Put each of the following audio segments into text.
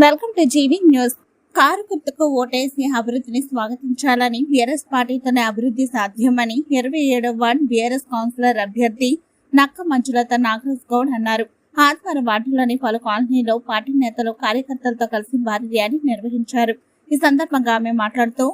Welcome to GV news. Car గుర్తుకు ఓటేసి అభివృద్ధిని స్వాగతించాలని బీఆర్ఎస్ పార్టీతోనే అభివృద్ధి సాధ్యమని 27వ వార్డు బీఆర్ఎస్ కౌన్సిలర్ అభ్యర్థి నక్క మంజులత నాగరాజ్ గౌడ్ అన్నారు. ఆదివారం వార్డులోని పలు కాలనీలో పార్టీ నేతలు కార్యకర్తలతో కలిసి భారీ ర్యాలీ నిర్వహించారు. ఈ సందర్భంగా ఆమె మాట్లాడుతూ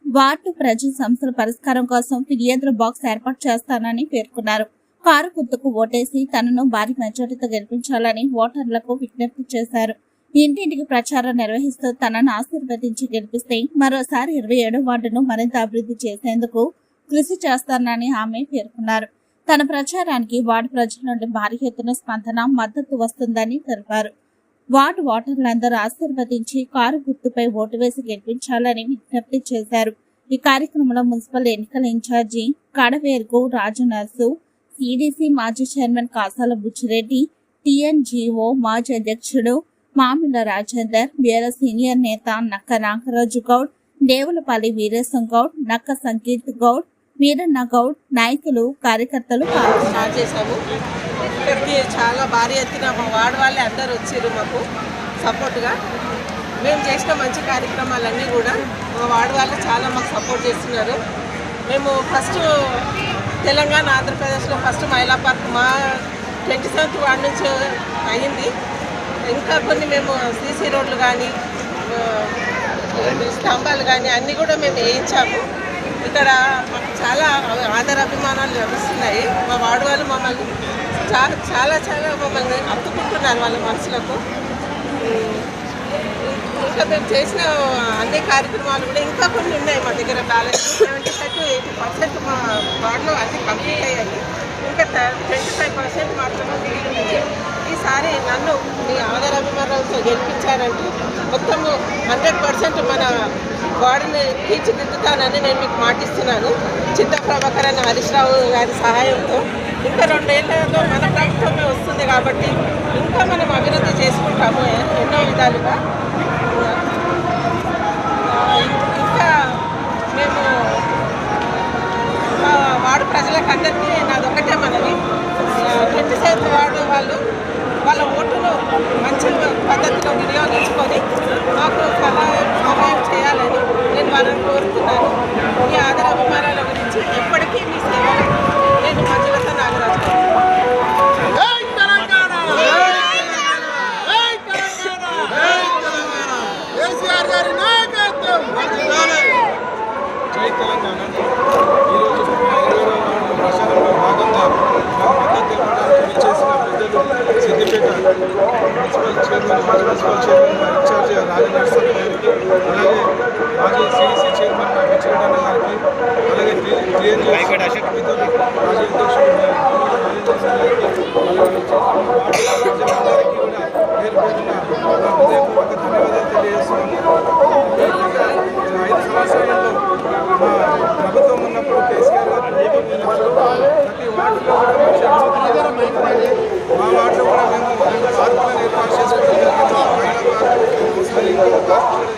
వార్డు ప్రజా సమస్యల పరిష్కారం కోసం ఫిర్యాదుల బాక్స్ ఏర్పాటు చేస్తానని పేర్కొన్నారు. కారు గుర్తుకు ఓటేసి తనను భారీ మెజారిటీతో గెలిపించాలని ఓటర్లకు విజ్ఞప్తి చేశారు. ఇంటింటికి ప్రచారం నిర్వహిస్తూ తనను ఆశీర్వదించి గెలిపిస్తే మరోసారి 27వ వార్డును మరింత అభివృద్ధి చేసేందుకు కృషి చేస్తానని ఆమె పేర్కొన్నారు. తన ప్రచారానికి వార్డు ప్రజల నుండి భారీ ఎత్తున స్పందన మద్దతు వస్తుందని తెలిపారు. వార్డు ఓటర్లందరూ ఆశీర్వదించి కారు గుర్తుపై ఓటు వేసి గెలిపించాలని విజ్ఞప్తి చేశారు. ఈ కార్యక్రమంలో మున్సిపల్ ఎన్నికల ఇన్ఛార్జి కడవేర్గు రాజు నర్సు, సిడిసి మాజీ చైర్మన్ కాసాల బుచ్చిరెడ్డి, టిఎన్జిఓ మాజీ అధ్యక్షుడు మామిళ్ళ రాజేందర్, బీఆర్ఎస్ సీనియర్ నేత నక్క నాగరాజు గౌడ్, దేవులపల్లి వీరేశం గౌడ్, నక్క సంకీర్తి గౌడ్, వీరన్న గౌడ్, నాయకులు కార్యకర్తలు చేశాము. ఇక్కడికి చాలా భారీ ఎత్తున మా వార్డు వాళ్ళే అందరూ వచ్చారు మాకు సపోర్ట్గా. మేము చేసిన మంచి కార్యక్రమాలన్నీ కూడా మా వార్డు వాళ్ళు చాలా మాకు సపోర్ట్ చేస్తున్నారు. మేము ఫస్ట్ తెలంగాణ ఆంధ్రప్రదేశ్లో ఫస్ట్ మహిళా పార్క్ మా 27th వార్డు నుంచి అయ్యింది. ఇంకా కొన్ని మేము సీసీ రోడ్లు కానీ స్తంభాలు కానీ అన్నీ కూడా మేము వేయించాము. ఇక్కడ మాకు చాలా ఆదరాభిమానాలు లభిస్తున్నాయి. మా వార్డు వాళ్ళు మమ్మల్ని చాలా మమ్మల్ని అత్తుకుంటున్నారు వాళ్ళ మనసులకు. ఇంకా మేము చేసిన అన్ని కార్యక్రమాలు కూడా ఇంకా కొన్ని ఉన్నాయి మా దగ్గర. బ్యాలెన్స్ 75 to 80% మా వార్డులో అన్నీ కంప్లీట్ అయ్యాయి. ఇంకా 25% మాత్రమే మిగిలింది. ఈసారి నన్ను మీ ఆదరాభిమానాలతో గెలిపించారంటే మొత్తము 100% మన వార్డుని తీర్చిదిద్దుతానని నేను మీకు మాటిస్తున్నాను. చింత ప్రభాకర్ అన్న హరీష్ రావు గారి సహాయంతో ఇంకా 2 ఏళ్లలో మన ప్రభుత్వమే వస్తుంది కాబట్టి ఇంకా మనం అభివృద్ధి చేసుకుంటాము ఎన్నో విధాలుగా. ఇంకా మేము వార్డు ప్రజలకు అందరికీ నాదొకటే మనవి, 27వ వార్డు వాళ్ళు వాళ్ళ ఓటును మంచి పద్ధతిలో వినియోగించుకొని మాకు సహాయం చేయాలని నేను వాళ్ళని కోరుతున్నాను. మీ ఆదరాభిమానాల గురించి ఎప్పటికీ మీ సేవలు నేను మంజులత నాగరాజు. జై తెలంగాణ. ఈరోజు 27వ వార్డు ప్రచారంలో భాగంగా మా మద్దతు ఇవ్వడానికి విచ్చేసిన పెద్దలు సిద్దిపేట మున్సిపల్ చైర్మన్, మాజీ మున్సిపల్ చైర్మన్ మా ఇన్ఛార్జి రాజనరసింహ గారికి, అలాగే మాజీ సిడిసి చైర్మన్ మా బుచ్చిరెడ్డి గారికి, అలాగే టిఎన్జి మాజీ అధ్యక్షుడు ప్రజలందరికీ కూడా పేరు పేరున హృదయపూర్వక ధన్యవాదాలు తెలియజేస్తున్నాము. 5 సంవత్సరాలలో మా ప్రభుత్వం ఉన్నప్పుడు కేసీఆర్ గారు ప్రతి వార్డులో మా వార్డులో కూడా మేము 2 పార్కులను ఏర్పాటు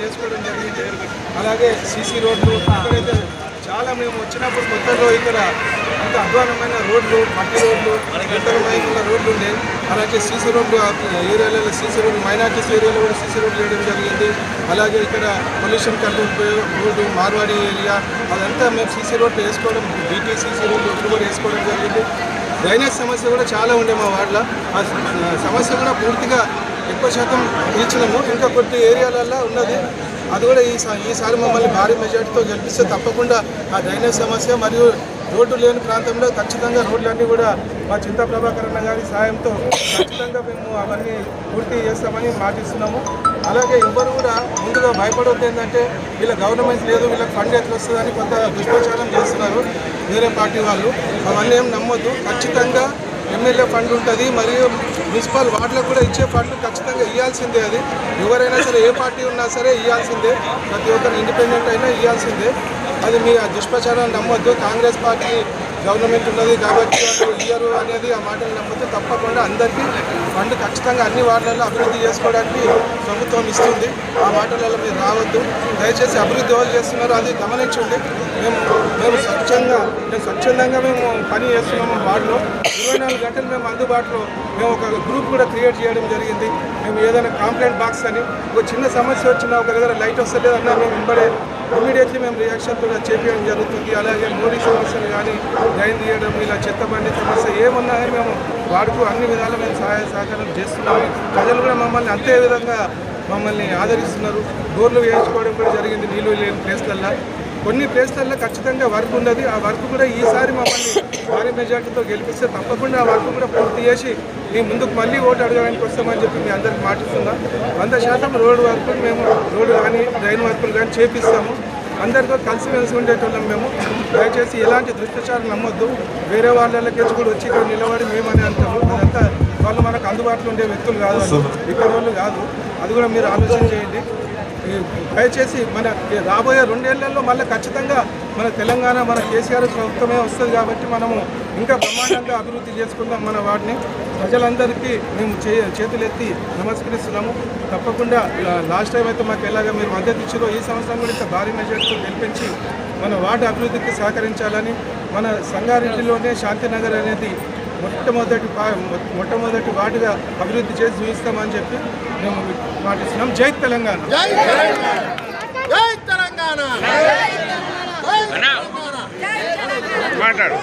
చేసుకోవడం జరిగింది. అలాగే సీసీ రోడ్లు ఇక్కడైతే చాలా మేము వచ్చినప్పుడు కొత్తలో ఇక్కడ అంత అధ్వానమైన రోడ్లు, మట్టి రోడ్లు, ఇతర వైపుల రోడ్లు ఉండే. అలాగే సీసీ రోడ్లు ఏరియాలలో సీసీ రోడ్లు మైనార్టీస్ ఏరియాలో కూడా సీసీ రోడ్లు వేయడం జరిగింది. అలాగే ఇక్కడ pollution control road Marwadi area అదంతా మేము సీసీ రోడ్లు వేసుకోవడం, బీటీ సీసీ రోడ్లు కూడా వేసుకోవడం జరిగింది. డ్రైనేజ్ సమస్య కూడా చాలా ఉండే మా వార్డులో. ఆ సమస్య కూడా పూర్తిగా ఎక్కువ శాతం తీర్చినాము. ఇంకా కొన్ని ఏరియాలలో ఉన్నది. అది కూడా ఈసారి మమ్మల్ని భారీ మెజార్టీతో గెలిపిస్తే తప్పకుండా ఆ డ్రైనేజ్ సమస్య మరియు రోడ్డు లేని ప్రాంతంలో ఖచ్చితంగా రోడ్లన్నీ కూడా మా చింతా ప్రభాకర్ అన్న గారి సాయంతో ఖచ్చితంగా మేము అవన్నీ పూర్తి చేస్తామని మాటిస్తున్నాము. అలాగే ఎవరు కూడా ముందుగా భయపడవద్దు. ఏంటంటే వీళ్ళ గవర్నమెంట్ లేదు, వీళ్ళకి ఫండ్ ఎట్లా వస్తుందని కొంత దుష్ప్రచారం చేస్తున్నారు వేరే పార్టీ వాళ్ళు. అవన్నీ ఏం నమ్మొద్దు. ఖచ్చితంగా ఎమ్మెల్యే ఫండ్ ఉంటుంది, మరియు మున్సిపల్ వార్డులకు కూడా ఇచ్చే ఫండ్ ఖచ్చితంగా ఇవ్వాల్సిందే. అది ఎవరైనా సరే ఏ పార్టీ ఉన్నా సరే ఇవ్వాల్సిందే. ప్రతి ఒక్కరు ఇండిపెండెంట్ అయినా ఇవ్వాల్సిందే. అది మీ దుష్ప్రచారాన్ని నమ్మొద్దు. కాంగ్రెస్ పార్టీ గవర్నమెంట్ ఉన్నది కాబట్టి వాళ్ళు ఇయ్యరు అనేది ఆ మాటలు నమ్మితే తప్పకుండా అందరికీ ఫండ్ ఖచ్చితంగా అన్ని వార్డులలో అభివృద్ధి చేసుకోవడానికి ప్రభుత్వం ఇస్తుంది. ఆ మాటలలో మీరు రావద్దు. దయచేసి అభివృద్ధి ఎవరు చేస్తున్నారో అది గమనించండి. మేము స్వచ్ఛందంగా మేము పని చేస్తున్నాము. వార్డులో 24 గంటలు మేము అందుబాటులో మేము ఒక గ్రూప్ కూడా క్రియేట్ చేయడం జరిగింది. మేము ఏదైనా కంప్లైంట్ బాక్స్ అని ఒక చిన్న సమస్య వచ్చినా ఒక దగ్గర లైట్ వస్తలేదన్నా మేము ఇమ్మీడియట్లీ మేము రియాక్షన్ కూడా చేపించడం జరుగుతుంది. అలాగే మోడీ సమస్యలు కానీ డ్రైన్ తీయడం ఇలా చెత్త బండి సమస్య ఏమున్నా కానీ మేము వాడుతూ అన్ని విధాలు మేము సహాయ సహకారం చేస్తున్నాము. ప్రజలు కూడా మమ్మల్ని అంతే విధంగా మమ్మల్ని ఆదరిస్తున్నారు. డోర్లు వేయించుకోవడం కూడా జరిగింది నీళ్ళు లేని ప్లేస్లల్లో. కొన్ని ప్లేస్లలో ఖచ్చితంగా వర్క్ ఉన్నది. ఆ వర్క్ కూడా ఈసారి మమ్మల్ని భారీ మెజార్టీతో గెలిపిస్తే తప్పకుండా ఆ వర్క్ కూడా పూర్తి చేసి మీ ముందుకు మళ్ళీ ఓటు అడగడానికి వస్తామని చెప్పి మీ అందరికి మాటిస్తున్నాం. 100% రోడ్డు వర్కులు మేము రోడ్డు కానీ డ్రైన్ వర్కులు కానీ చేపిస్తాము. అందరితో కలిసిమెలిసి ఉండేటోళ్ళం మేము. దయచేసి ఎలాంటి దుష్ప్రచారం నమ్మొద్దు. వేరే వాళ్ళకి కూడా వచ్చి ఇక్కడ నిలబడి మేమని అంటారు. అదంతా వాళ్ళు మనకు అందుబాటులో ఉండే వ్యక్తులు కాదు, వాళ్ళు ఇక్కడ వాళ్ళు కాదు. అది కూడా మీరు ఆలోచన చేయండి. దయచేసి మన రాబోయే 2 ఏళ్లలో మళ్ళీ ఖచ్చితంగా మన తెలంగాణ మన కేసీఆర్ ప్రభుత్వమే వస్తుంది కాబట్టి మనము ఇంకా బ్రహ్మాండంగా అభివృద్ధి చేసుకుందాం మన వాటిని. ప్రజలందరికీ మేము చేతులెత్తి నమస్కరిస్తున్నాము. తప్పకుండా లాస్ట్ టైం అయితే మాకు ఎలాగ మీరు మద్దతు ఇచ్చారో ఈ సంవత్సరం కూడా ఇంత భారీ మెజార్టీతో గెలిపించి మన వార్డు అభివృద్ధికి సహకరించాలని, మన సంగారెడ్డిలోనే శాంతినగర్ అనేది మొట్టమొదటి వార్డుగా అభివృద్ధి చేసి చూపిస్తామని చెప్పి మేము పాటిస్తున్నాం. జై తెలంగాణ. జై తెలంగాణ. మాట్లాడు.